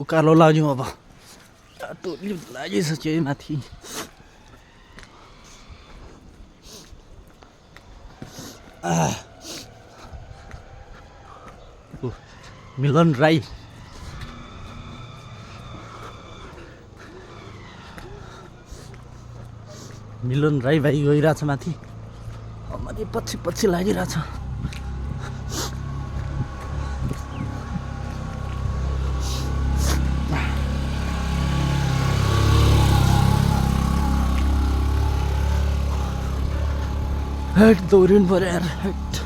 उकालो लाग्यो अब टोली लागिसक्यो है माथि मिलन राई भाइ गइरहेछ माथि माथि पछि लागिरहेछ हेट दौडिनु पर्यो यार हेट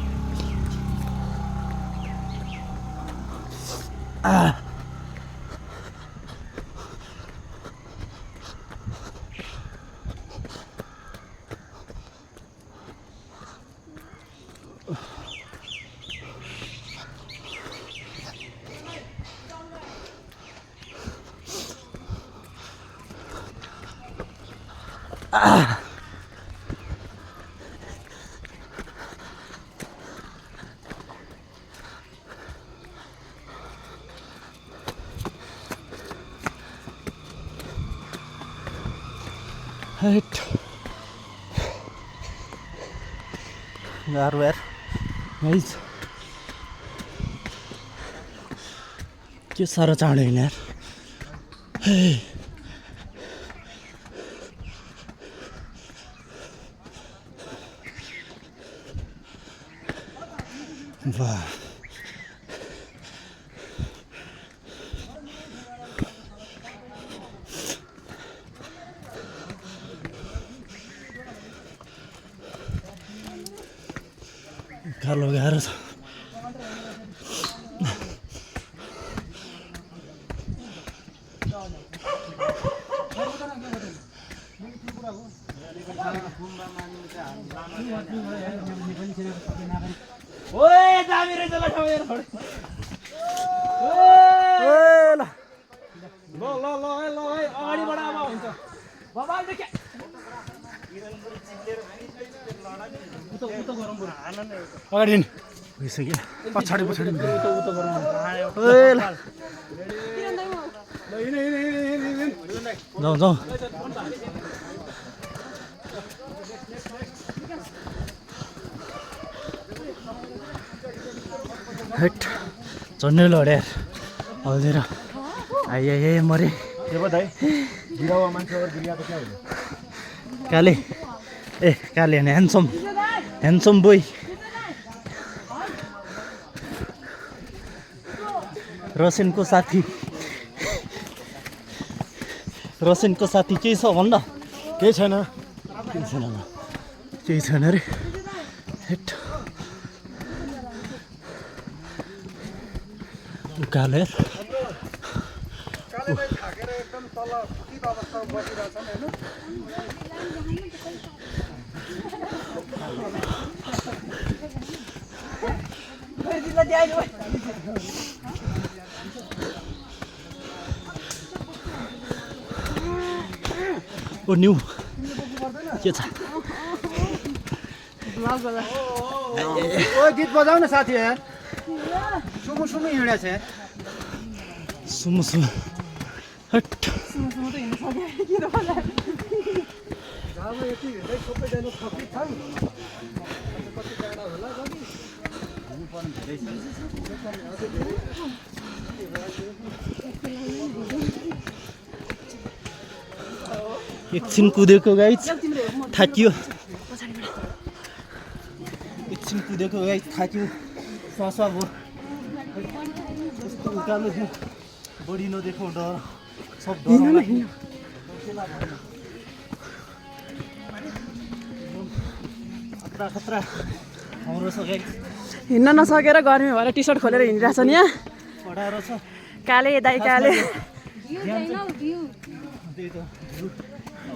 हेट गाह्रो यार गाइस के साह्रो चाँडो होइन यार वाह गाह्रो गाह्रो छ ओए दामी रहेछ ल ठमेर ल अगाडिबाट अब हुन्छ बबाल देखे अगाडि भइसक्यो पछाडि जाउँ हेट चढ्नै लड्या हल्दिएर आइए मरे काले काले ह्यान्डसम बोय रसेनको साथी केही छ भन्न केही छैन अरे हेट उकालो ओ न्यू के छ गीत बजाऊ न साथी यार सुमु हिँडेको छ यार सुमु हट सुमु त हिँड्न सक्यो गीत बजाएर अब यति हिँड्दै सबैजना थकित छन् कति टाढा होला गनी हुनुपर्ने धेरै एकछिन कुदेको गाइस थाकियो श्वास भयो कस्तो उकालो थियो बढी नदेखाउ डर सब डर खतरा हाम्रो छ गाइस हिँड्न नसकेर गर्मी भएर टी सर्ट खोलेर हिँडिरहेछ नि यहाँ पढाएर छ काले दाइ काले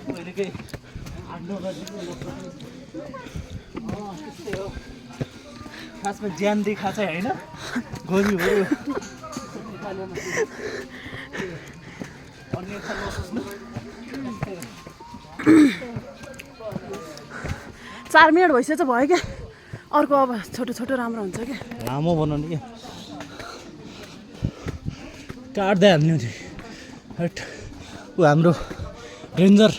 पहिलेकै खासमा ज्यान देखाएको छ होइन गर्मी भयो अन्य खालको सोच्नु 4 मिनट भइसक्यो चाहिँ भयो क्या अर्को अब छोटो छोटो राम्रो हुन्छ क्या लामो बनाउने क्या काट्दै हाल्ने थियो हट ऊ हाम्रो रेन्जर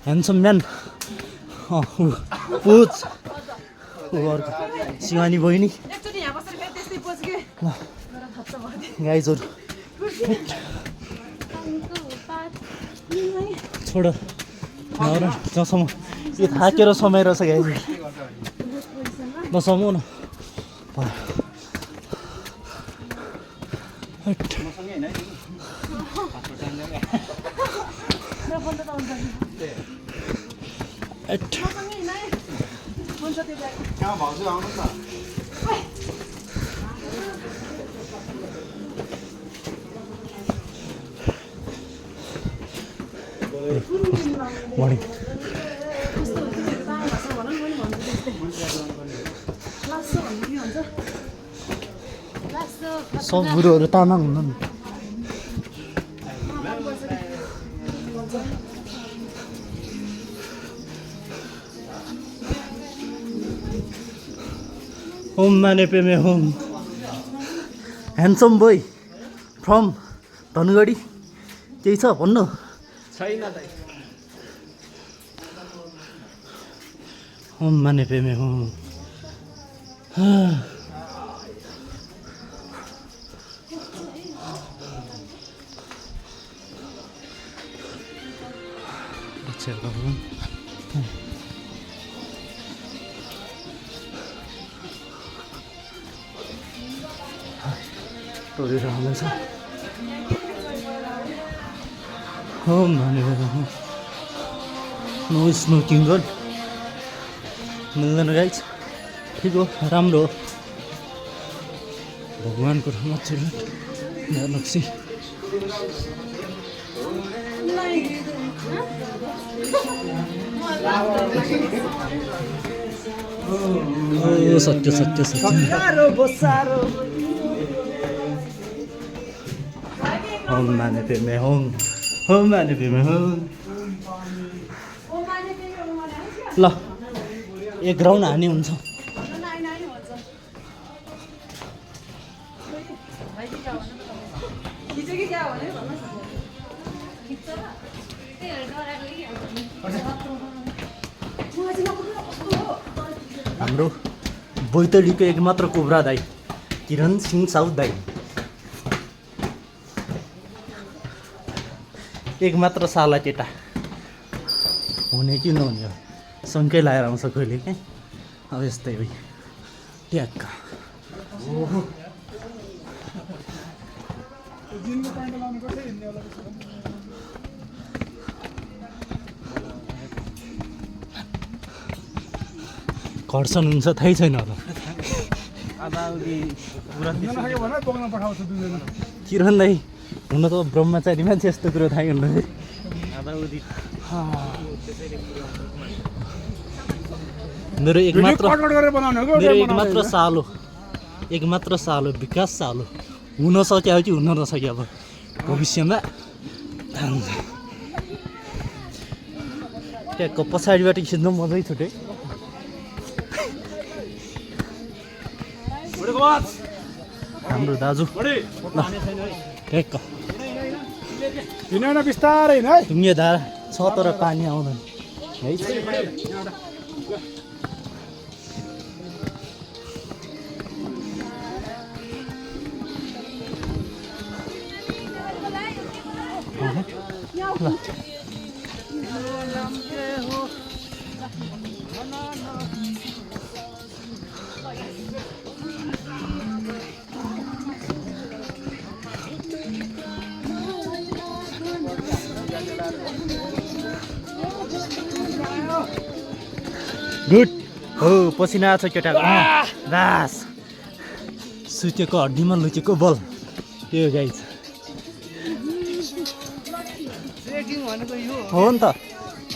ह्यान्डसम म्यान पुज ऊ अर्को शिवानी बहिनी ल गाइजहरू छोड नर जसम्म यो थाकेर समय रहेछ गाइजहरू नसमाउ न सब बुढोहरू तामाङ हुनु नि होम माने पेमे होम ह्यान्डसम बोय फ्रम धनगढी केही छ भन्नु छैन होम माने पेमे होम रहन्छ होम माने नो स्मोकिङ गर्ल मिल्दैन गाइज ठिक हो राम्रो हो भगवान्को ठाउँमा चिल्ड्रेन लक्ष्मी सत्य सत्य सत्य होम माने पेमे होम होम माने पेमे होम ल एक राउन्ड हानी हुन्छ हाम्रो बैतडीको एकमात्र कोब्रा दाई किरण सिंह साउद दाई एकमात्र साला केटा हुने कि नहुने हो सँगै लाएर आउँछ कहिले क्या अब यस्तै हो ट्याक्क घर्षण हुन्छ थाहै छैन होला किरण दाई हुन त ब्रह्मचारी मान्छे यस्तो कुरो थाहै हुन्न मेरो एकमात्र सालो विकास सालो हुन सक्यो कि हुन नसक्यो अब भविष्यमा ट्याक्क पछाडिबाट खिच्नु मजै छुट्यो हाम्रो दाजु ट्याक्क बिस्तारै ढुङ्गे धारा छ तर पानी आउँदैन है गुड हो पसिना छ केटाको बास सुतेको हड्डीमा लुचेको बल त्यो गाइज हो नि त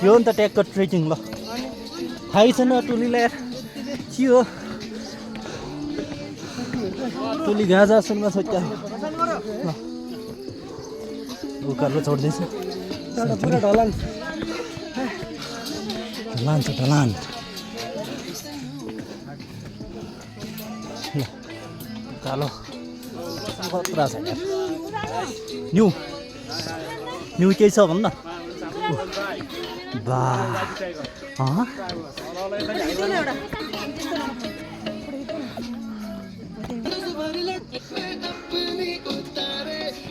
यो नि त ट्याक्क ट्रेकिङ ल थाहै छैन टोली ल्याएर के हो टोली गाजा सुनमा छोट्या ल उकालो छोड्दैछ ढलान छ ढलान ल कालो खतरा छ न्यू न्यू केही छ भन्न बा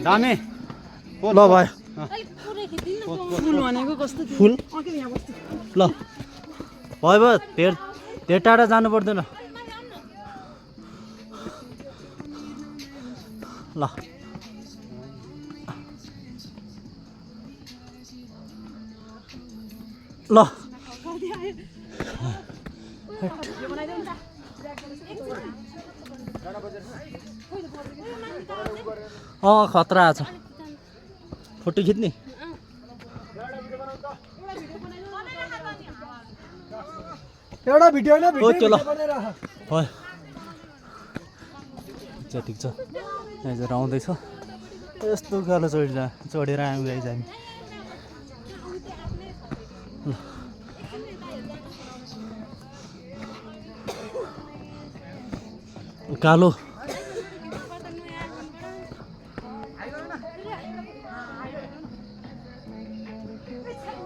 दामी ल भयो फुल भनेको कस्तो थियो फुल यहाँ बस्छु ल भयो भयो धेर टाढा जानु पर्दैन ल ल खतरा छ फोटो खिच्ने एउटा भिडियो हैन हो त्यो ल बनाइरा भयो ठिक छ यहाँ आउँदैछ यस्तो गालो चढेर आयौँ गाइज हामी कालो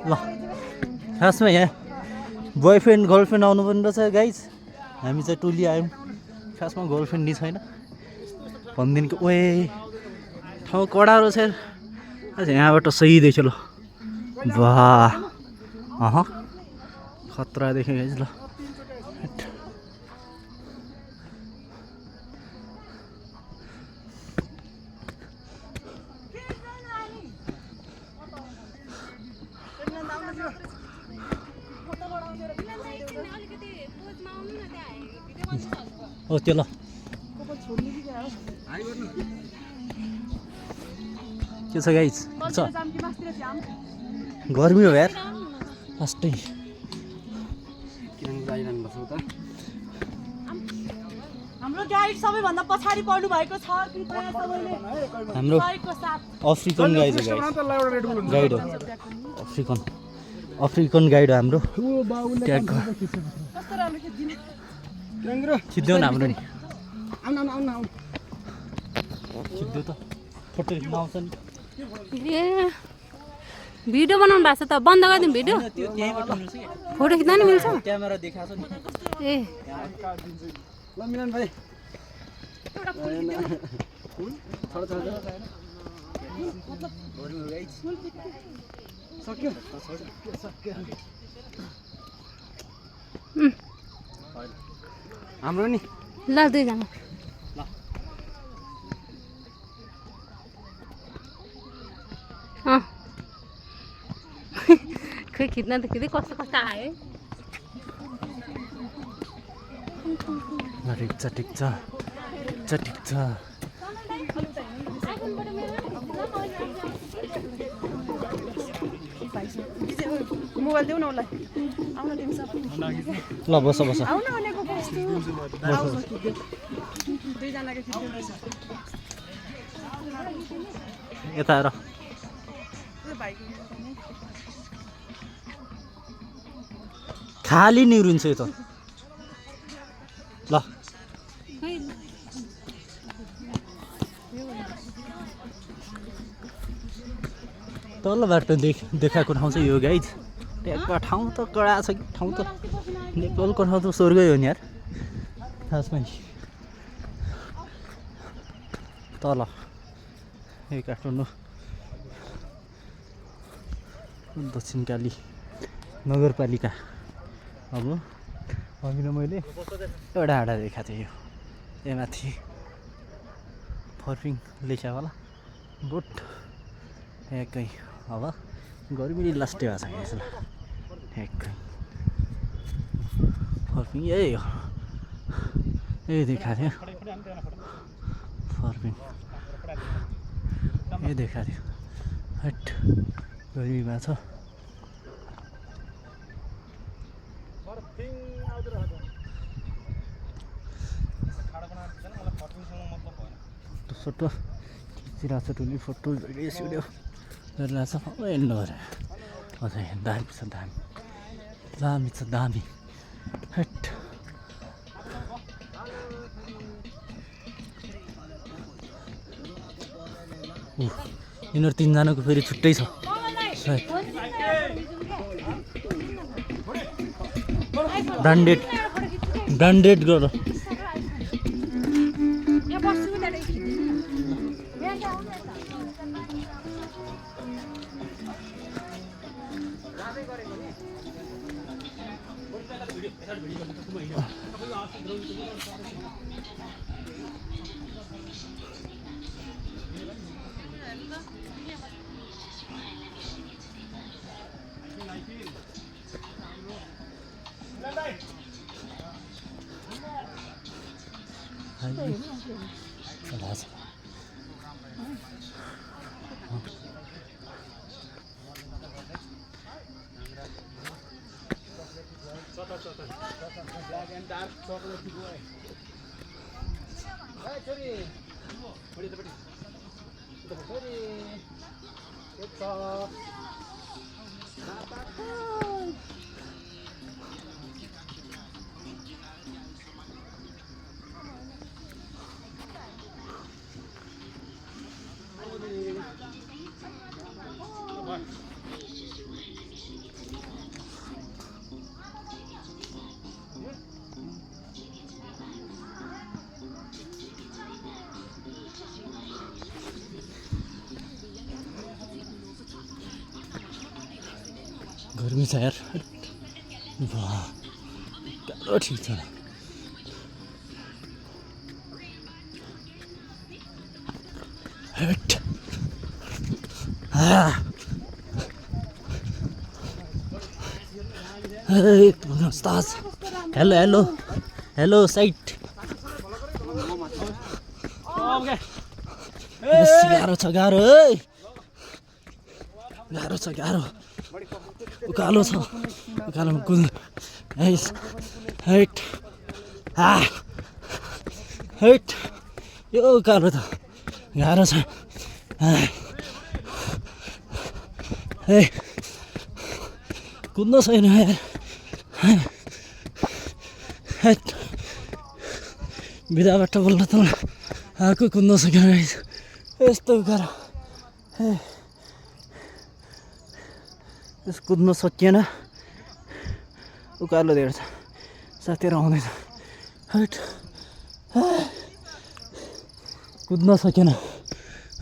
ल खासमा यहाँ बोयफ्रेन्ड गर्लफ्रेन्ड आउनु पनि रहेछ गाइज हामी चाहिँ टोली आयौँ खासमा गर्लफ्रेन्ड नि छैन भनिदिनको ओए ठाउँ कडा रहेछ यहाँबाट सही देख्यो ल वाह खतरा देख्यो गाइज ल हो त्यो ल के छ गाइज छ गर्मी हो यार फर्स्टै हाम्रो गाइड सबैभन्दा पछाडि पर्नु भएको छ कृपया सबैले हाम्रो सहयोगको साथ अफ्रिकन गाइड हो गाइड हो अफ्रिकन गाइड हो हाम्रो ट्याग कस्तो राम्रो खिच्दिनु खिच्देऊ न हाम्रो नि आउन खिच्देऊ त फोटो खिच्न आउँछ नि ए भिडियो बनाउनु भएको छ त बन्द गरिदिउँ भिडियो फोटो खिच्न नि मिल्छ क्यामेरा देखाएको छ नि ए ल मिलन भाइ सक्यो हाम्रो नि ल दुईजना खोइ खिच्न त खिच्दै कस्तो कस्तो आयो ठिक छ ठिक छ ठिक छ मोबाइल देऊ न उसलाई आउन दिन्छ ल बस बस आउन भनेको कस्तो दुईजनाको खिच्नु रहेछ यता हेर खाली निहुरिन्छ यो त ल तल बाटो देखाएको ठाउँ चाहिँ यो गाइज ट्यागको ठाउँ त कडा छ कि ठाउँ त नेपालको ठाउँ त स्वर्गै हो नि यार खासमा नि तल यो काठमाडौँ दक्षिणकाली नगरपालिका अब अघि नै मैले एउटा हाडा देखाएको थिएँ यो त्यहाँ माथि फर्पिङ लेखा होला बोट ठ्याक्कै अब गर्मीले लास्टे भएको छ यसो ठ्याक्कै फर्पिङ यही हो यही देखाएको थियो फर्पिङ यही देखाएको थियो हट गर्मी भएको छ फोटो खिचिरहेको छ टुली फोटो भिडियो सिडियो गरिरहेको छ एन्ड गरेर अझै दामी छ दामी छ दामी हट यिनीहरू तिनजनाको फेरि छुट्टै छ सायद ब्रान्डेड गर गर्मी छ यार गाह्रो ठिक छ हट हेलो हेलो साइट गाह्रो छ गाह्रो गाह्रो छ गाह्रो उकालो छ उकालोमा कुद्नु हैट हैट यो उकालो त गाह्रो छ है कुद्नु छैन यार हैट बिदाबाट बोल्न त आएको कुद्नु सकेन यस्तो उकालो त्यस कुद्नु सकिएन उकालो धेरै छ साथीहरू आउँदैछ हट कुद्न सकेन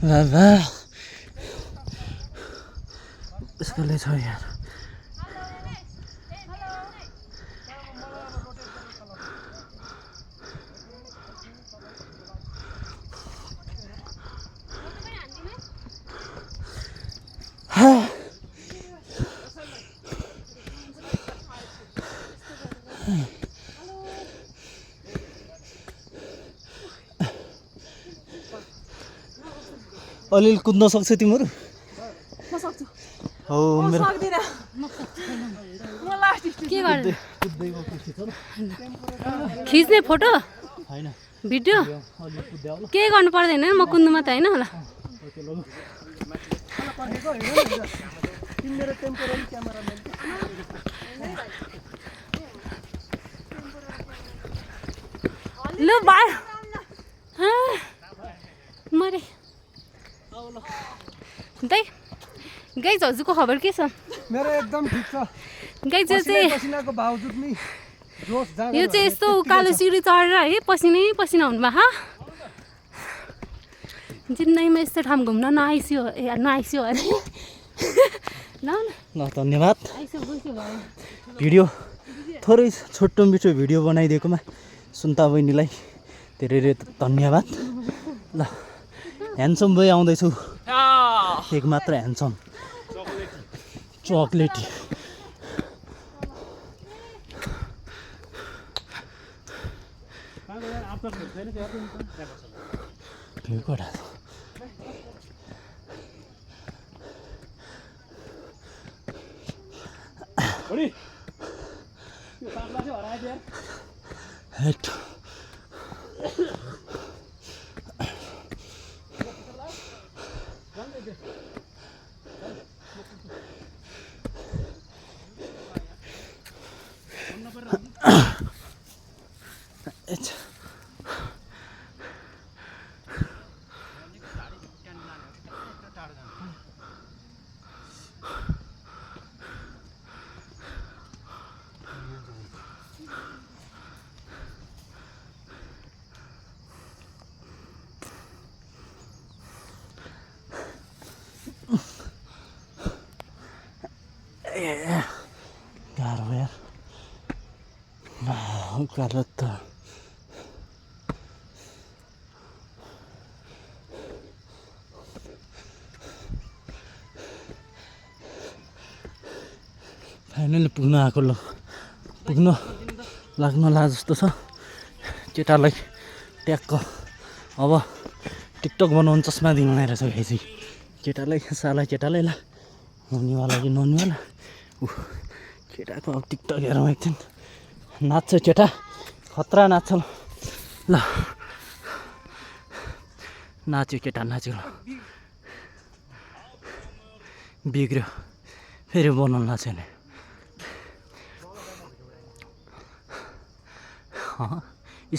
बाबा यसकोले छ यार अलिअलि कुद्न सक्छ तिमीहरू हो मेरो के गर्नु खिच्ने फोटो हैन भिडियो अलि कुद्दै होला के गर्नु पर्दैन म कुद्नु मात्रै होइन होला मेरो टेम्पोररी क्यामेराम्यान ल बाय मरे दाइ गाइज हजुरको खबर के छ मेरो एकदम ठिक छ गाइज यो चाहिँ पसिनाको बावजुद नि जोस जाँदैन यो चाहिँ यस्तो उकालो सिँढी चढेर है पसिनै पसिना हुनुभयो जिन्दगीमा यस्तो ठाउँ घुम्न नआइस्यो नआइस्यो अरे ल ल धन्यवाद आइस्यो बुझ्यो भयो भिडियो थोरै छोटो मिठो भिडियो बनाइदिएकोमा सुन्ता बहिनीलाई धेरै धेरै धन्यवाद ल ह्यान्डसम बोय आउँदैछु एक मात्र ह्यान्डसम चकलेटी हेट गाह्रो यार उकालो त फाइनली पुग्न आएको ल पुग्न लाग्न ला जस्तो छ केटालाई ट्याक्क अब टिकटक बनाउनु चस्मा दिनु रहेछ भाइ चाहिँ केटालाई साला केटालाई ला हुनेवाला कि नहुनेवाला केटाको अब टिकटक हेरौँ एकदिन नाच्छ केटा खतरा नाच्छ ल नाच्यो केटा नाच्यो ल बिग्रियो फेरि बनाउनु लाग्छ नि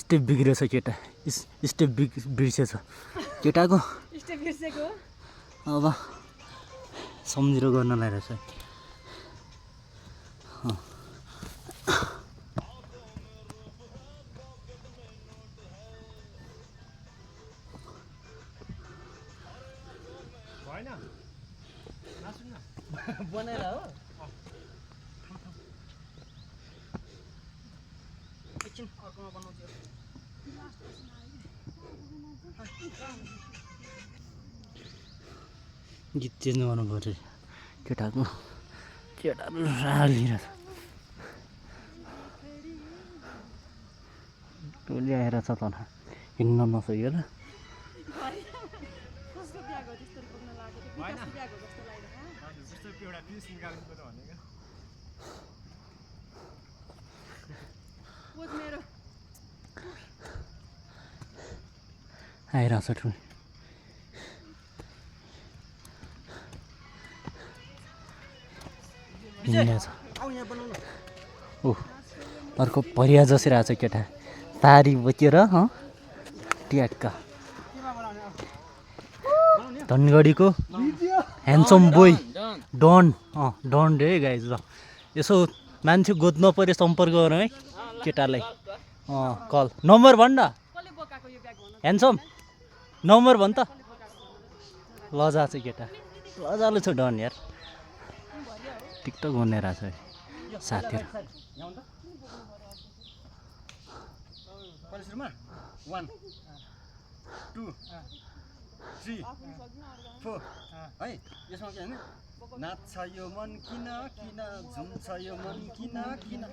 स्टेप बिग्रेछ केटा स्टेप बिर्सेछ केटाको अब सम्झिरो गर्नलाई रहेछ बनाएर हो एकछिन अर्कोमा बनाउँछु गीत चेन्ज गर्नु पऱ्यो केटाको केटाहरू रालिरहेछ टोली आएर छ त हिँड्न नसकेर आइरहेछ ठुलो ओह अर्को परिया जसरी आएको छ केटा तारी बोकेर ट्याक्का धनगढीको ह्यान्डसम बोय डन डन रे गाइज ल यसो मान्छे गोज्न पऱ्यो सम्पर्क गरौँ है केटालाई कल नम्बर भन् न ह्यान्डसम नम्बर भन् त लजा छ केटा लजालु छ डन यार टिकटक बनाएर छ साथीहरू 1 2 3 4 है यसमा के हैन नाच्छ यो मन किन किन झुम्छ यो मन किन किन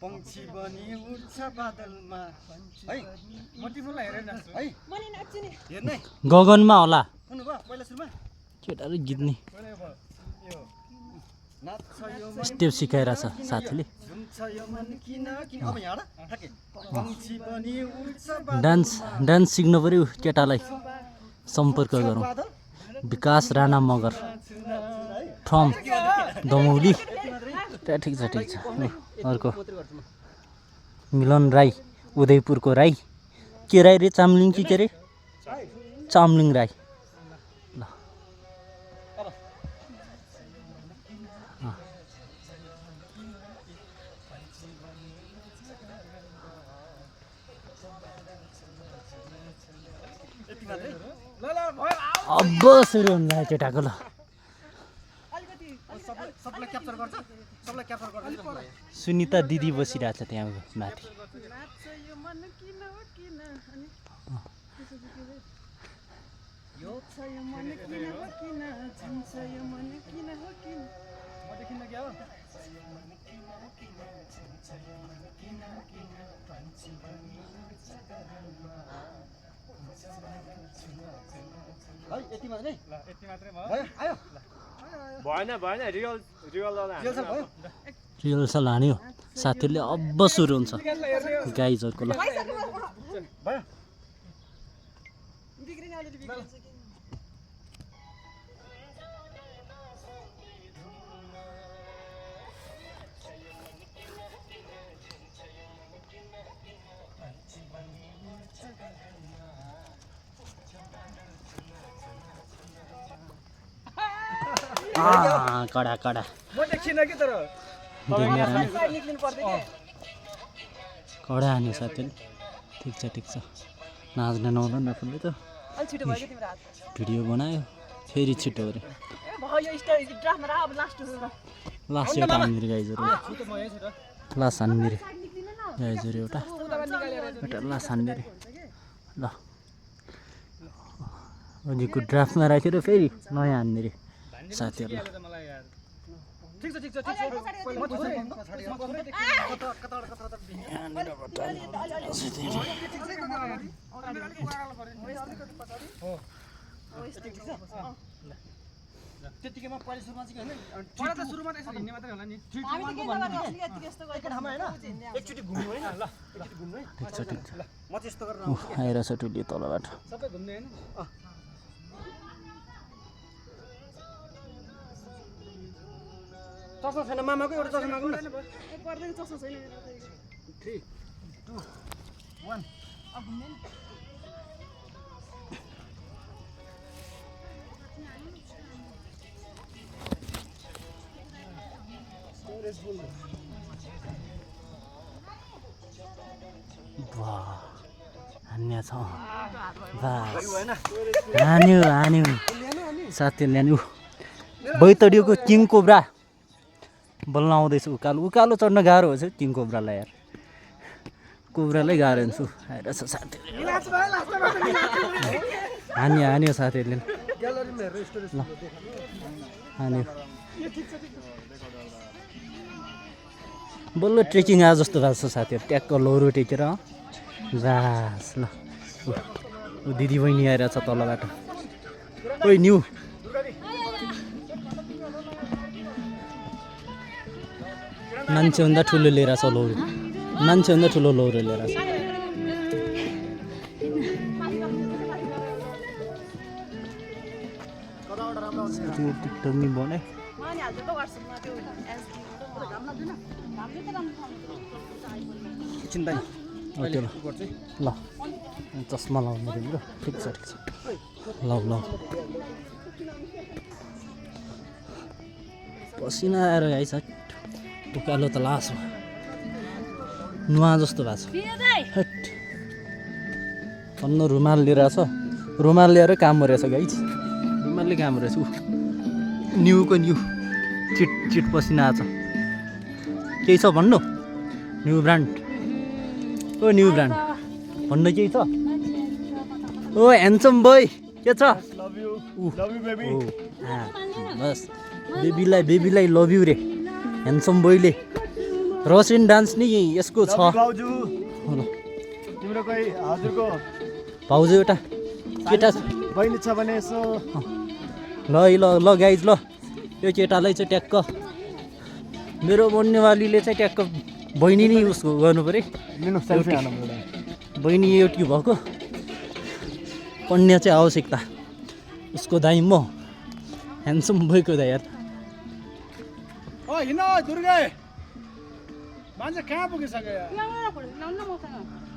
पंक्षी बनी उड्छ बादलमा है मोटिभल हेरेर नाच्छ है मनी नाच्छु नि हेर्नै गगनमा होला कुन भयो पहिला सुरुमा केटाहरु गीत नि नाच्छ यो मन स्टेप सिकाइराछ साथीले झुम्छ यो मन किन किन अब यहाँ ठ्याक्कै पंक्षी बनी उड्छ डान्स सिक्नु पर्यो केटालाई सम्पर्क गरौँ विकास राणा मगर फ्रम दमौली ठिक छ अर्को मिलन राई उदयपुरको राई के राई रे चामलिङ कि के रे चामलिङ राई ल अब सुरु हुन्छ केटाको ल सुनिता दिदी बसिरहेछ त्यहाँ माथि यति मात्रै आयो भएन रिहर्सल हान्यो साथीहरूले अब सुरु हुन्छ गाइजहरूको ल कडा कडा कडा हान्यो साथीले ठिक छ नाच्न नआउँदा नफुल्ने त भिडियो बनायो फेरि छिटो गऱ्यो लास्ट एउटा हान्दिरे गाइजहरू लास्ट हान्दिरे गाइजहरू एउटा लास्ट हान्दिरे ल अघिको ड्राफ्टमा राखेर फेरि नयाँ हान्दिरे साथीहरूलाई त्यतिकैमा पहिले सुरुमा चाहिँ हैन पहिला त सुरुमा त यसरी हिँड्ने मात्रै होला नि 3 2 1 को भन्नु एकै ठाउँमा हैन एकचोटी घुम्नु हैन ल एकचोटी घुम्नु है ठिक छ ल म चाहिँ यस्तो गरेर आउँछु आइरहेछ टुली तलबाट सबै घुम्ने हैन चस्मा छैन मामाको एउटा चस्मा मागौँ न पर्दैन चस्मा छैन 3 2 1 अब घुम्ने नि वाह हान्या छ बास हान्यो हान्यो साथीहरूले ल्यान्यो बैतडीको किङ कोब्रा बोल्न आउँदैछ उकालो उकालो चढ्न गाह्रो हुन्छ किङ कोब्रालाई यार कोब्रालाई गाह्रो हुन्छ आइरहेछ साथीहरूले हान्यो हान्यो साथीहरूले ल हान्यो बल्ल ट्रेकिङ आए जस्तो भएको छ साथीहरू ट्याक्क लौरो टेकेर बास ल ऊ दिदी बहिनी आइरहेछ तलबाट ओइ न्यु मान्छेभन्दा ठुलो लिएर छ लौरो मान्छेभन्दा ठुलो लौरो लिएर छ टिकटक नि बनाए चिन्ता ओके ल चस्मा लाउनु दिनु ल ठिक छ ल ल पसिना आएर आइछ उकालो त लास हो नुहा जस्तो भएको छ अन्त रुमाल लिएर छ रुमाल लिएर काम गरेछ गाइज रुमालले काम गरेछ ऊ न्युको न्यु चिट चिट पसिना आएको छ केही छ भन्नु न्यु ब्रान्ड ओ न्यु ब्रान्ड भन्नु केही छ ओ ह्यान्डसम बोय के छ बस बेबीलाई लभ यु रे ह्यान्डसम बोयले रसियन डान्स नि यसको छ तिम्रो कोही हजुरको भाउजू एउटा केटा बहिनी छ भने यसो ल ल गाइज ल यो केटालाई चाहिँ ट्याक्क मेरो बन्नेवालीले चाहिँ ट्याक्क बहिनी नै उसको गर्नु पऱ्यो लिनु सेल्फी हाल्नु बहिनी एउटी भएको कन्या चाहिँ आवश्यकता उसको दाइ म ह्यान्डसम बोयको दाइ यार ओ हिँड दुर्गे मान्छे कहाँ पुगिसक्यो यार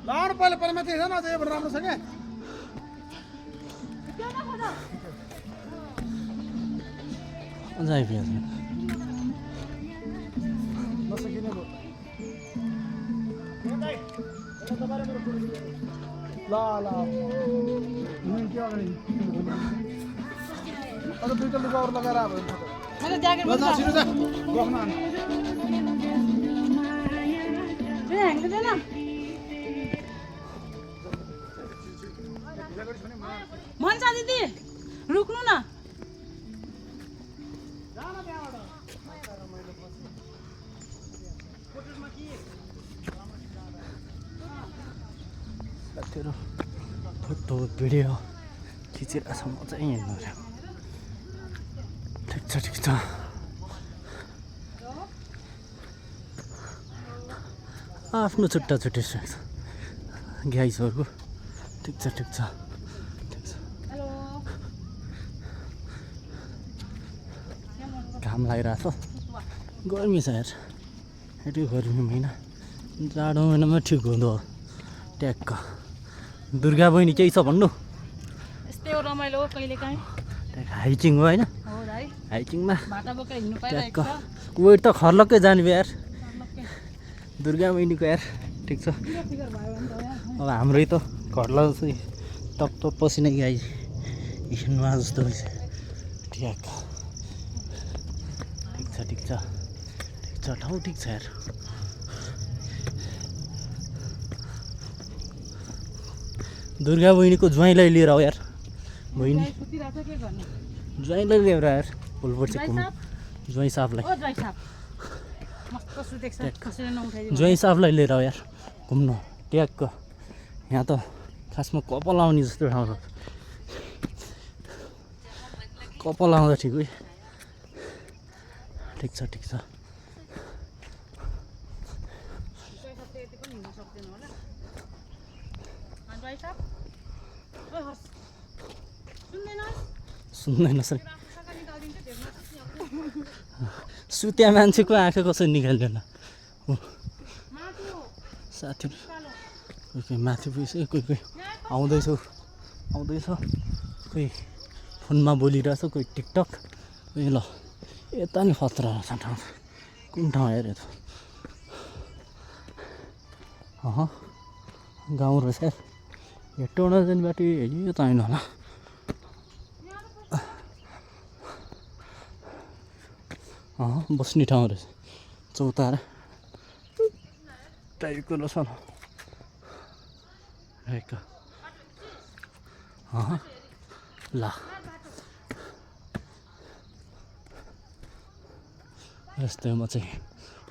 लाउनु पहिले पहिले माथि हेर न अझ यहाँबाट राम्रो छ क्या अझ आइपुगेको छैन नसकिने भयो ल ल के अगाडि अझ दुईटा लुगाहरू लगाएर अब भन्छ दिदी रुक्नु न तेरो फोटो भिडियो खिचिरहेको छ म चाहिँ हेर्नु र ठिक छ आफ्नो छुट्टा छुट्टिसकेको छ ग्याइसहरूको ठिक छ घाम लागिरहेको छ गर्मी छ यार यति गर्मी महिना जाडो महिनामा ठिक हुँदो हो ट्याक्क दुर्गा बहिनी केही छ भन्नु यस्तै हो रमाइलो हो कहिलेकाहीँ हाइकिङ हो होइन हो भाइ हाइकिङमा भाटा बोकेर हिँड्नु ट्याक्क पाइरहेको वेट त खर्लक्कै जाने भयो यार दुर्गा बहिनीको यार ठिक छ अब हाम्रै त घरलाई चाहिँ टप पसिना गाई हिँड्नुमा जस्तो भइसक्यो ठिक छ ठाउँ ठिक छ यार। दुर्गा बहिनीको ज्वाइँलाई लिएर आऊ यार। बहिनी ज्वाइँलाई लिएर यार भोलिपर्छ घुम्नु। ज्वाइँ साहबलाई ज्वाइँ साहबलाई लिएर आऊ यार घुम्नु ट्यागको। यहाँ त खासमा कपाल आउने जस्तो ठाउँ छ। कपाल आउँदा ठिक है। ठिक छ ठिक छ। सुन्दैन सर। सुत्या मान्छेको आँखा कसरी निकाल्दैन। साथीहरू कोही कोही माथि पुगिसक्यो, कोही कोही आउँदैछ कोही फोनमा बोलिरहेछ, कोही टिकटक। ए ल यता नि खतरा छ ठाउँ। कुन ठाउँ हेऱ्यो त? गाउँ रहेछ यार। हेटौँडा जाने बाटो यो त होइन होला। बस्ने ठाउँ रहेछ चौतारा टाइपको रहेछ न। ल यस्तैमा चाहिँ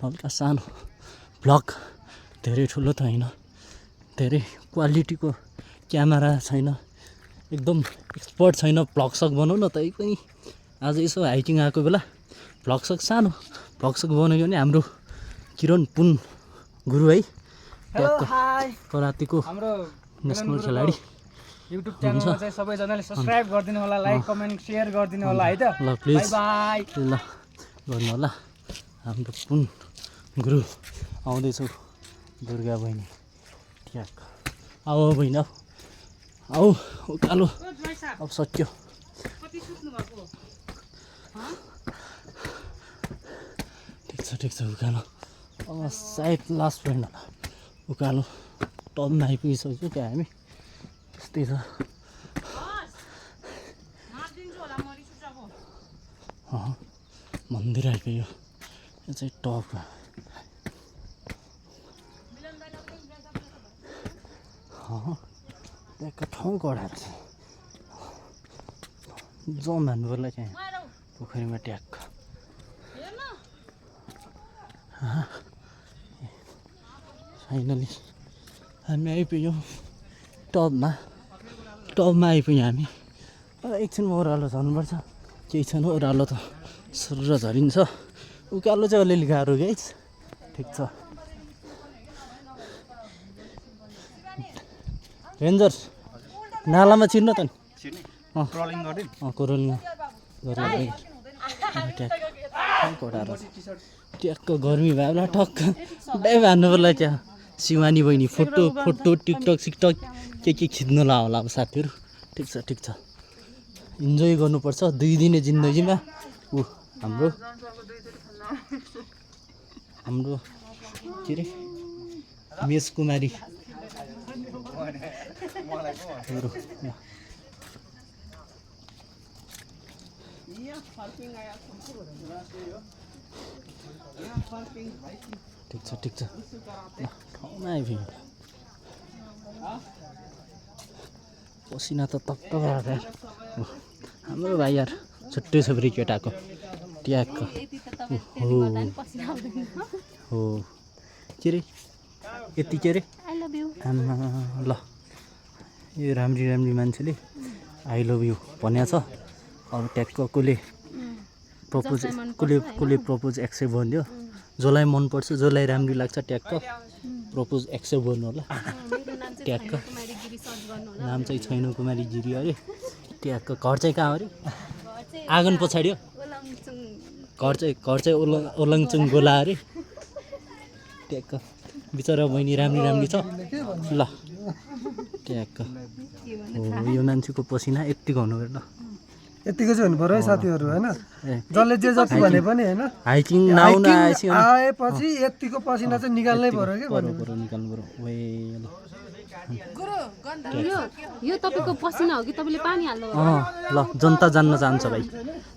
हल्का सानो भ्लग, धेरै ठुलो त होइन, धेरै क्वालिटीको क्यामेरा छैन, एकदम एक्सपर्ट छैन भ्लग सक बनाउन। तै पनि आज यसो हाइकिङ आएको बेला भ्लग सक सानो भ्लग सक बनायो भने हाम्रो किरण पुन गुरु है करातेको नेसनल खेलाडी युट्युब च्यानलमा चाहिँ सबैजनाले सब्स्क्राइब गरिदिनु होला, लाइक कमेन्ट सेयर गरिदिनु होला है त। ल प्लिज बाई ल गर्नु होला। हाम्रो पुन गुरु आउँदैछौ दुर्गा बहिनी ट्याग। आऊ बहिनी आऊ उकालो अब सक्यो। ठिक छ उकालो अब सायद लास्ट पोइन्ट होला। उकालो टपमा आइपुगिसक्यो क्या हामी। त्यस्तै छ। मन्दिर आइपुग्यो। यो चाहिँ टप त्यहाँको ठाउँ गडाएर छ। जम हान्नुलाई चाहिँ पोखरीमा ट्याग। फाइनली हामी आइपुग्यौँ टपमा आइपुग्यौँ हामी। एकछिनमा ओह्रालो झर्नुपर्छ, केही छैन ओह्रालो त सुर झरिन्छ। उकालो चाहिँ अलिअलि गाह्रो गाइज। ठिक छ। रेन्जर्स नालामा छिर्न त नि ट्रलिङ गर्दिन कोरोलिङ ट्याक्क गर्मी भयो होला टक्क डाइभ हान्नु पर्ला। त्यहाँ शिवानी बहिनी फोटो टिकटक सिकटक के खिच्नु ला होला अब साथीहरू। ठिक छ इन्जोय गर्नुपर्छ 2 दिने जिन्दगीमा। हाम्रो के अरे मेस कुमारी ठिक छ ठाउँमा आइपुग्यो। पसिना त तक्क भएको यार। हाम्रो भाइ यार छुट्टै छ फेरि केटाको ट्यागको। हो के अरे यति के अरे आमा ल यो राम्री मान्छेले आई लभ यु भनेको छ। अब ट्यागको कसले प्रपोज एक्सेप्ट गरिदियो। जसलाई मनपर्छ जसलाई राम्रो लाग्छ ट्यागको प्रपोज एक्सेप्ट गर्नु होला। ट्यागको नाम चाहिँ छैन कुमारी गिरी अरे। ट्यागको घर चाहिँ कहाँ अरे? आँगन पछाडि हो। घर चाहिँ ओलङचुङ गोला अरे। ट्यागको बिचरा बहिनी राम्री छ ल। ट्यागको हो यो मान्छेको पसिना यत्तिको हुनु पर्छ। यतिको चाहिँ हुनु पर्यो है साथीहरू होइन। जसले जे जति भने पनि होइन हाइकिङ आएपछि यतिको पसिना चाहिँ निकाल्नै पर्यो कि निकाल्नु पर्यो। यो तपाईको पसिना हो कि तपाईले पानी हाल्नु? ल जनता जान्न चाहन्छ भाइ,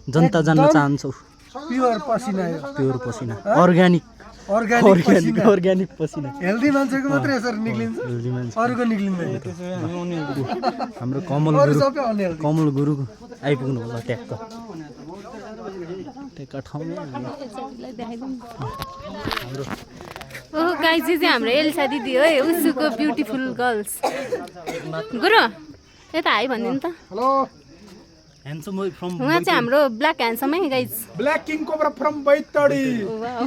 जनता जान्न चाहन्छौ। प्योर पसिना यो प्योर पसिना अर्ग्यानिक अर्ग्यानिक पसिना हेल्दी मान्छेको मात्रै यसरी निक्लिन्छ हेल्दी मान्छे अरूको निक्लिँदैन हाम्रो अरू सबै अनहेल्दी कमल गुरु आइपुग्नु होला ट्याक्क ठाउँमा हाम्रो ओहो गाइस चाहिँ हाम्रो एल्सा दिदी हो उसुको ब्युटिफुल गर्ल्स गुरु यता हाई भनिदिनु त हेलो ह्यान्डसम बोय फ्रम उहाँ चाहिँ हाम्रो ब्ल्याक ह्यान्डसम है guys black king cobra from Baitadi wow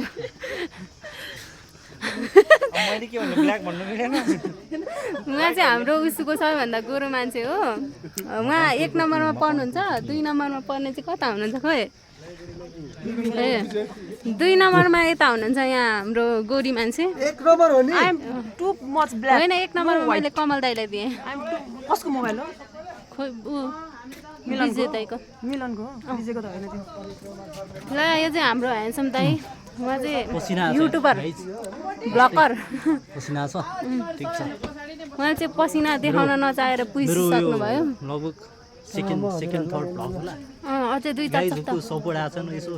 मैले के भन्नु ब्ल्याक भन्नु मिलेन उहाँ चाहिँ हाम्रो उसुको सबैभन्दा गोरो मान्छे हो उहाँ 1 नम्बरमा पढ्नुहुन्छ 2 नम्बरमा पढ्ने चाहिँ कता हुनुहुन्छ खोइ ए 2 नम्बरमा यता हुनुहुन्छ यहाँ हाम्रो गोरी मान्छे 1 नम्बर हो नि I am too much black होइन 1 नम्बरमा मैले कमल दाइलाई दिएँ कसको मोबाइल हो खोइ ऊ विजय दाइको मिलनको विजयको त होइन त्यो ल यो चाहिँ हाम्रो ह्यान्डसम दाइ उहाँ पसिना चाहिँ आछ युट्युबर गाइस। ब्लगर पसिना छ ठिक छ उहाँ चाहिँ पसिना देखाउन नचाहेर मेरो पुगिसक्नु भयो लगभग सेकेन्ड थर्ड भ्लग होला अझै 2-4 गाइजको सपोर्ट आएको छ यसो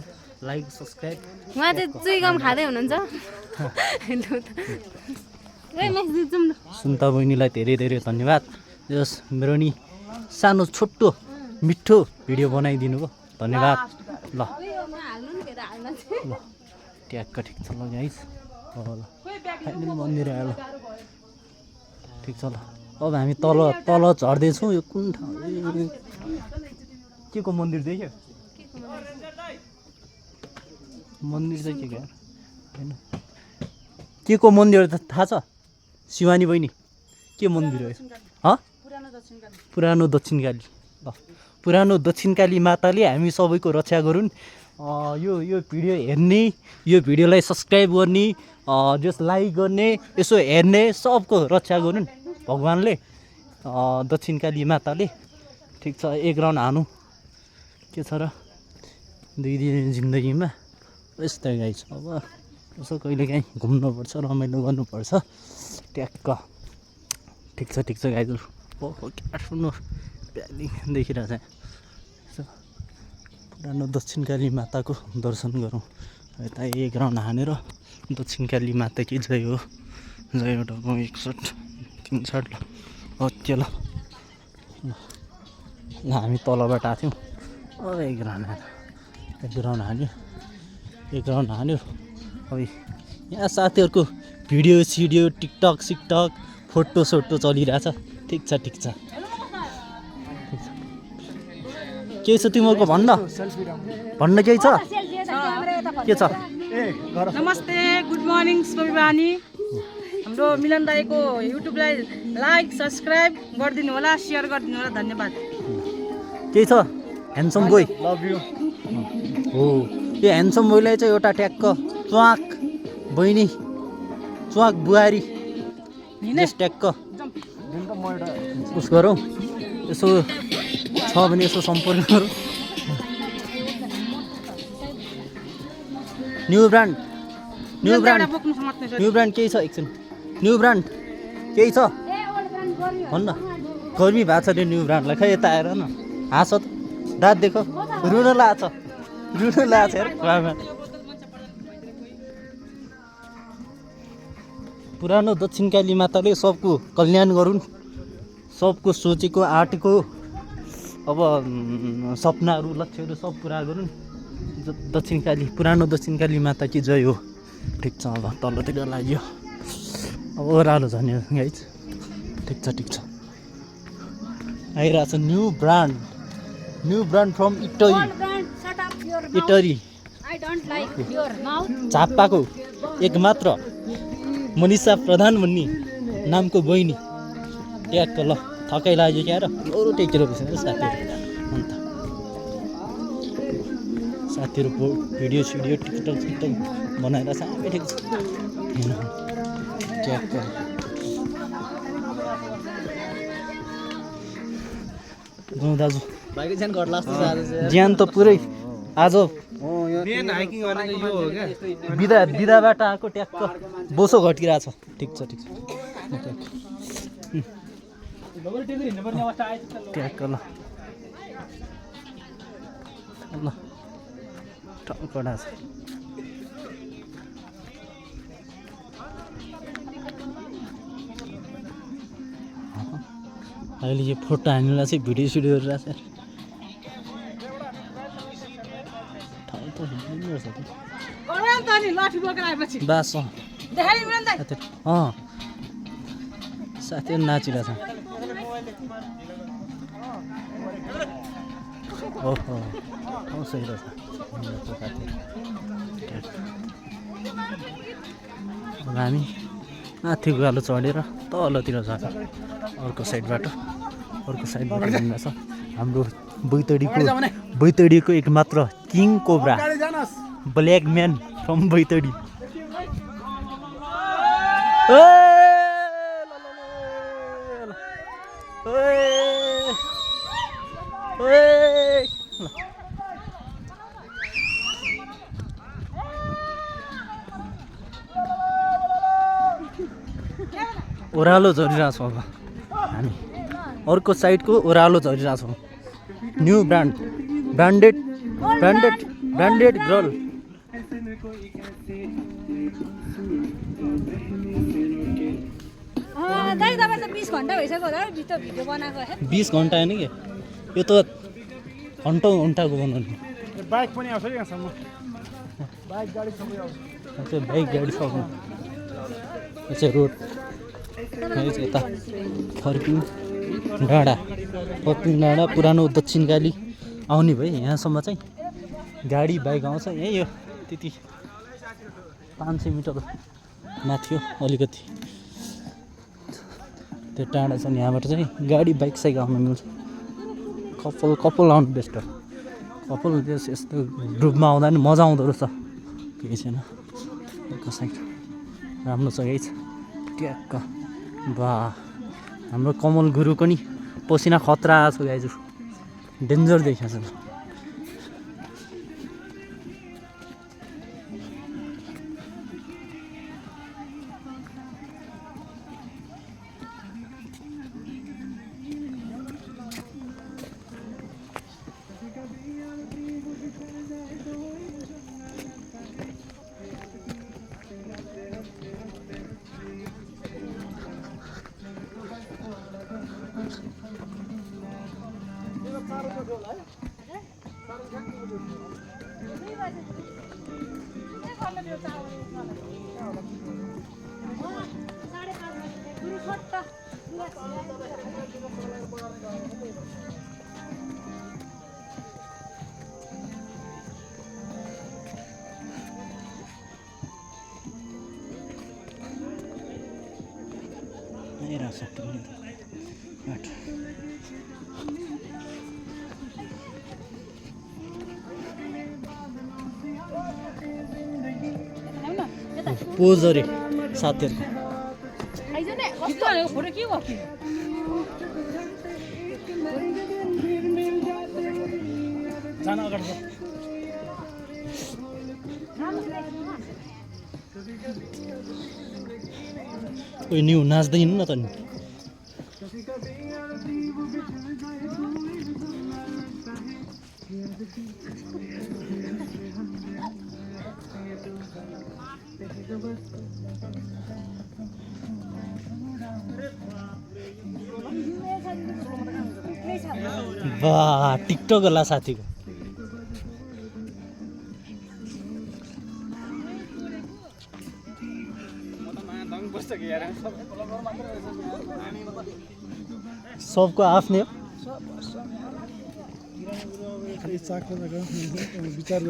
लाइक सब्सक्राइब उहाँ चाहिँ चुइगम खाँदै हुनुहुन्छ सुन्ता बहिनीलाई धेरै धेरै धन्यवाद जस मेरो नि सानो छोटो मिठो भिडियो बनाइदिनु भयो धन्यवाद ल ल ट्याक्क ठिक छ ल गाइस ल फाइनली मन्दिर आयो ल ठिक छ ल अब हामी तल झर्दैछौँ यो कुन ठाउँ के को मन्दिर देख्यो मन्दिर चाहिँ के होइन के को मन्दिर थाहा छ शिवानी बहिनी के मन्दिर हो पुरानो दक्षिणकाली ल पुरानो दक्षिणकाली माताले हामी सबैको रक्षा गरून् यो भिडियो हेर्ने यो भिडियोलाई सब्सक्राइब गर्ने जस लाइक गर्ने यसो हेर्ने सबको रक्षा गरून् भगवान्ले दक्षिणकाली माताले ठिक छ 1 राउन्ड हानु के छ र 2 दिन जिन्दगीमा यस्तै गाइस अब यसो कहिलेकाहीँ घुम्नुपर्छ रमाइलो गर्नुपर्छ ट्याक्क ठिक छ गाइजहरू काठमाडौँ भ्याली देखिरहेछ पुरानो दक्षिणकाली माताको दर्शन गरौँ यता 1 राउन्ड हानेर दक्षिणकाली माता कि जय हो जय हो ढगौँ 61 63 ल त्यो ल हामी तलबाट आएको थियौँ अब 1 राउन्ड हान्यो 1 राउन्ड हान्यो अब यहाँ साथीहरूको भिडियो सिडियो टिकटक सिकटक फोटो सोटो चलिरहेछ ठिक छ केही छ तिमीहरूको भन्न केही छ के छ नमस्ते गुड मर्निङ स्वाभिमानी हाम्रो मिलन दाइको युट्युबलाई लाइक सब्सक्राइब गरिदिनु होला सेयर गरिदिनु होला धन्यवाद केही छ ह्यान्डसम बोय लभ यु हो यो ह्यान्डसम बोयलाई चाहिँ एउटा ट्याक्क च्वाक बहिनी च्वाक बुहारी ट्याक्क उस गरौँ यसो छ भने यसो सम्पर्क गरौँ न्यू ब्रान्ड केही छ एकछिन न्यू ब्रान्ड केही छ भन्न गर्मी भएको छ न्यू ब्रान्डलाई खै यता आएर न हाँस त दाँत देखो रुन लाछ हेर खुवामा पुरानो दक्षिणकाली माताले सबको कल्याण गरून् सबको सोचेको आँटेको अब सपनाहरू लक्ष्यहरू सब पुरा गरून् पुरानो दक्षिणकाली माता कि जय हो ठिक छ अब तलतिर लाग्यो अब ओह्रालो झन्यो गाइज ठिक छ आइरहेछ न्यू ब्रान्ड फ्रम इटरी झापाको एकमात्र मनिषा प्रधान भन्ने नामको बहिनी ट्याक्क ल थकाइ लाग्यो क्या र अरू टेकेर बसेर साथीहरू भिडियो सिडियो टिकटक बनाएर सामै ठिक छ ट्याक्क जाउँ दाजु ज्यान त पुरै आज बिदाबाट आएको ट्याक्क बोसो घटिरहेछ ठिक छ ट्याक्क ल कडा छ अहिले यो फोटो हान्नुलाई चाहिँ भिडियो सुट गरिरहेको छ ठाउँ त हिँड्नु रहेछ त नि लाठी बोकेर आएपछि बास देखाइ मिलन दाइ साथीहरू नाचिरहेछ ओहो सही रहेछ हामी माथि उकालो चढेर तलतिर छ अर्को साइडबाट हिँड्दैछ हाम्रो बैतडीको एकमात्र king cobra black man from Baitadi ओह्रालो झरिरहेछौँ अब हामी अर्को साइडको ओह्रालो झरिरहेछौँ न्यू ब्रान्डेड गर्ल दाइ तपाईँ त 20 घन्टा भइसक्यो होला है भिडियो बनाएको है 20 घन्टा होइन कि यो त घन्टाको बनाउने बाइक पनि आउँछ कि यहाँसम्म बाइक गाडी सबै आउँछ बाइक गाडी सक्नु रोड यता फर्किङ डाँडा पुरानो दक्षिणकाली आउने भए यहाँसम्म चाहिँ गाडी बाइक आउँछ यहीँ यो त्यति 500 मिटर माथि हो अलिकति त्यो टाढा छ नि यहाँबाट चाहिँ गाडी बाइक साइक आउनु मिल्छ कपाल आउनु बेस्ट हो कपाल यस्तो ग्रुपमा आउँदा नि मजा आउँदो रहेछ केही छैन अर्को साइड राम्रो छ यही छ ट्याक्क बा हाम्रो कमल गुरुको नि पसिना खतरा छ गाइजु डेन्जर देखेको छ पोज अरे साथीहरूको फोटो के भयो जान अगाडि न्यू नाच्दै हिँड्नु न त नि वाह टिकटक होला साथीको सबको आफ्नै हो खाली चाकको विचार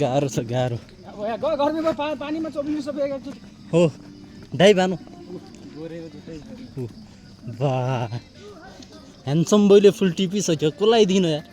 गाह्रो छ गाह्रो घरमा पानीमा चोबिनु सबै एकचोटि हो दाइ भानु वाह ह्यान्डसम बोयले फुल टिपिसक्यो कसलाई दिनु यार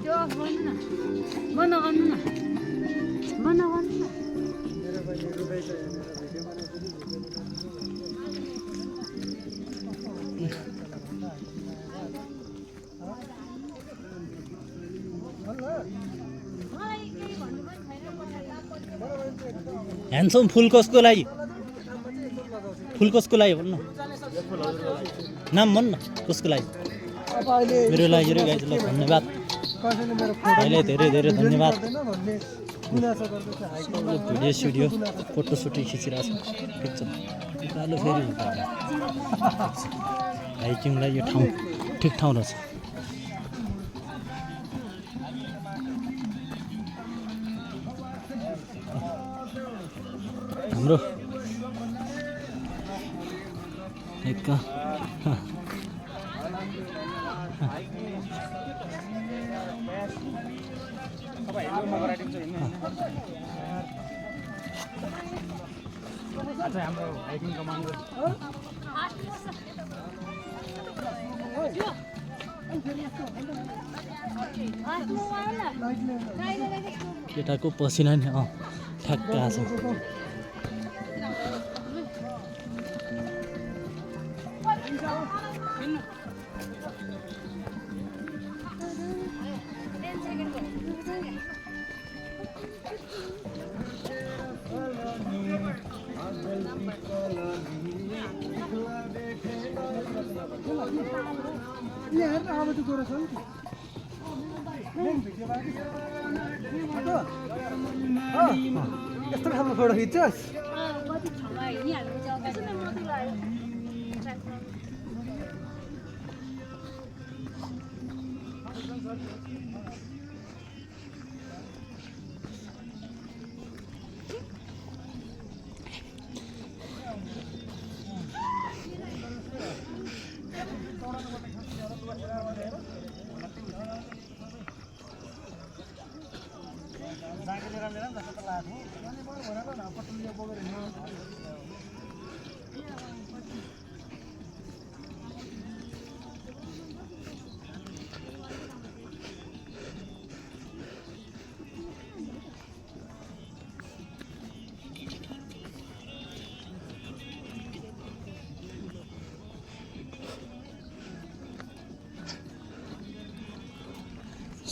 त्यो गर्नु न ह्यान्डसम फुल कसको लागि भन्नु नाम भन्नु कसको लागि मेरो लागि रे गाइज ल धन्यवाद अहिले धेरै धेरै धन्यवाद भिडियो स्टुडियो फोटो सुटै खिचिरहेको छ ठिक छ उकालो फेरि हाइकिङलाई यो ठाउँ ठिक ठाउँ रहेछ हाम्रो एक हाम्रो हाइकिङ कमान्डर केटाको पसिना नि ठ्याक्क आछ यस्तो खालको फोटो खिच्छस्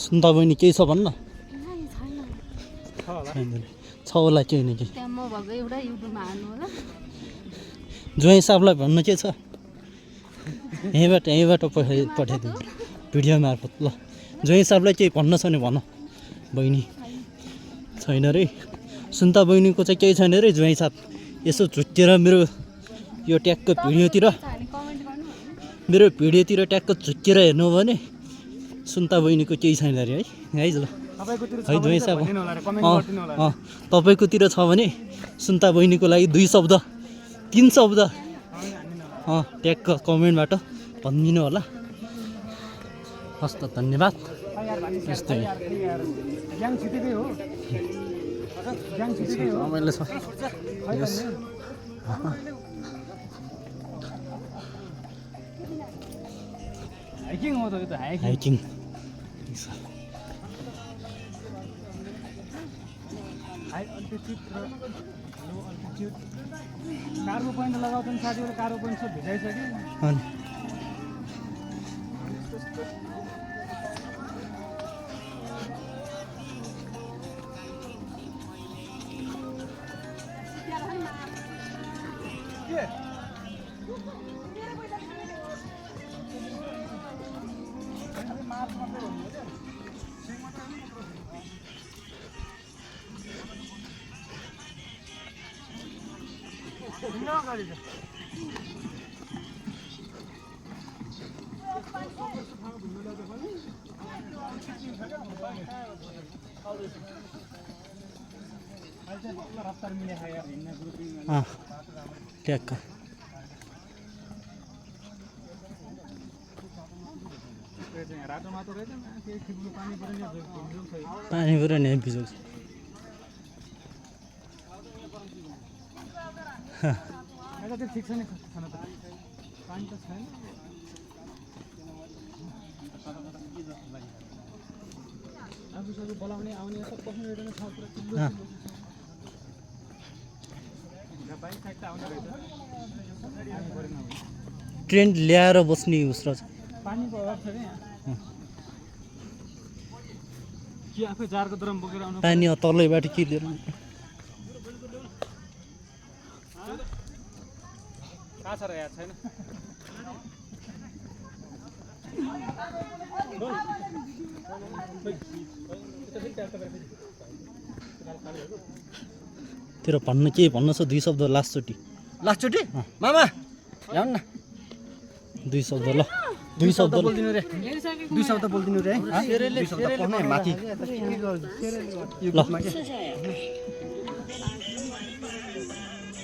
सुन्दा बहिनी केही छ भन्न छ होला केही न केही ज्वाइँ साहबलाई भन्नु के छ यहीँबाट पठाइदिनु भिडियो मार्फत ल ज्वाइँ साहबलाई केही भन्न छ भने भन बहिनी छैन रे सुन्ता बहिनीको चाहिँ केही छैन रे ज्वाइँ साहब यसो झुट्टिएर मेरो भिडियोतिर ट्याक्क झुट्टिएर हेर्नु हो भने सुन्ता बहिनीको केही छैन अरे है गाइज ल है ज्वाइँ साहब तपाईँकोतिर छ भने सुन्ता बहिनीको लागि 2 शब्द 3 शब्द ट्याक्क कमेन्टबाट भनिदिनु होला हस् त धन्यवाद यस्तै रमाइलो छ हाइकिङ हो त यो त हाइकिङ हाई अल्टिट्युड र लो अल्टिट्युड कार्गो पोइन्ट लगाउँछन् साथीहरू कार्गो पोइन्ट सब भिजाइसक्यो ट्याक्क पानी पुरा नि बिजोग ठिक छ नि खाना त पानी त छैन आफूसँग बोलाउने आउने सब बस्नु एउटा नै छ पुरा ट्रेन्ड ल्याएर बस्ने उसरो छ पानीको अभाव छ क्या कि आफै जारको द्रम बोकेर आउनु पानी तलैबाट के लिएर कहाँ छ र याद छैन तेरो भन्न के भन्नु छ 2 शब्द लास्टचोटि लास्टचोटि मामा ल्याउन न 2 शब्द ल 2 शब्द बोल्दिनु रे 2 शब्द बोल्दिनु रे है 2 शब्द पढ्नु है माथि यो ग्रुपमा के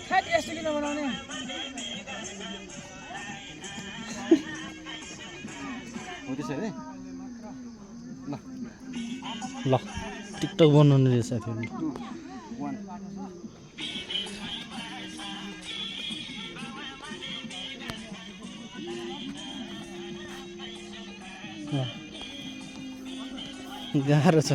खाट यस्तो किन बनाउने हो त्यसै है ल टिकटक बनाउनु रहेछ साथीहरु 1 गाह्रो छ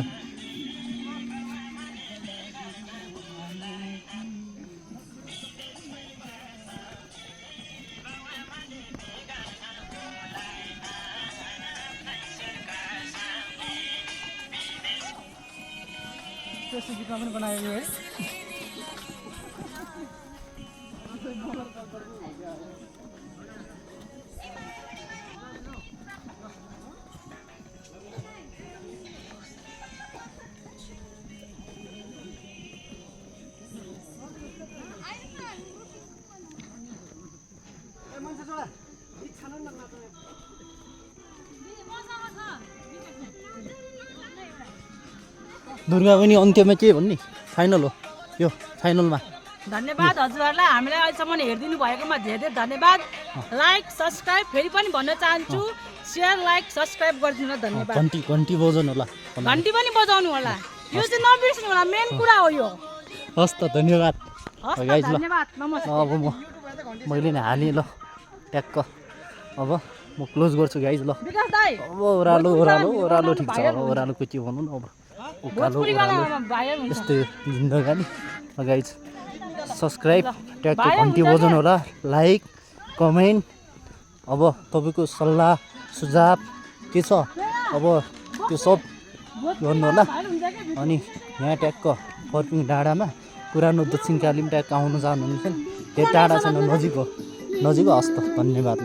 त्यस्तो गीतमा पनि बनाएको है दुर्गा पनि अन्त्यमा के भन्ने फाइनल हो यो फाइनलमा धन्यवाद हजुरहरूलाई हामीलाई अहिलेसम्म हेरिदिनु भएकोमा धेरै धेरै धन्यवाद लाइक सब्सक्राइब फेरि पनि भन्न चाहन्छु सेयर लाइक सब्सक्राइब गरिदिनु होला धन्यवाद घन्टी बजाउनु होला घन्टी पनि बजाउनु होला यो चाहिँ नबिर्सनु होला मेन कुरा हो यो हस् त धन्यवाद हस् त, गाइज ल धन्यवाद नमस्ते अब मैले नै हालेँ ल ट्याक्क अब म क्लोज गर्छु गाइज ल विकास दाइ अब ओह्रालो ठिक छ अब ओह्रालोको के भनौँ न अब उकालो भोजपुरी ओह्रालो गाना भाइरल हुन्छ यस्तै जिन्दगानी गाइज सब्सक्राइब ट्याक्क घन्टी बजाउनु होला लाइक कमेन्ट अब तपाईँको सल्लाह सुझाव के छ अब त्यो सब गर्नु होला अनि यहाँ ट्याक्क फर्पिङ डाँडामा पुरानो दक्षिणकालीमा ट्याक्क आउनु चाहनुहुन्छ नि धेरै टाढा छैन नजिक हो हस् त धन्यवाद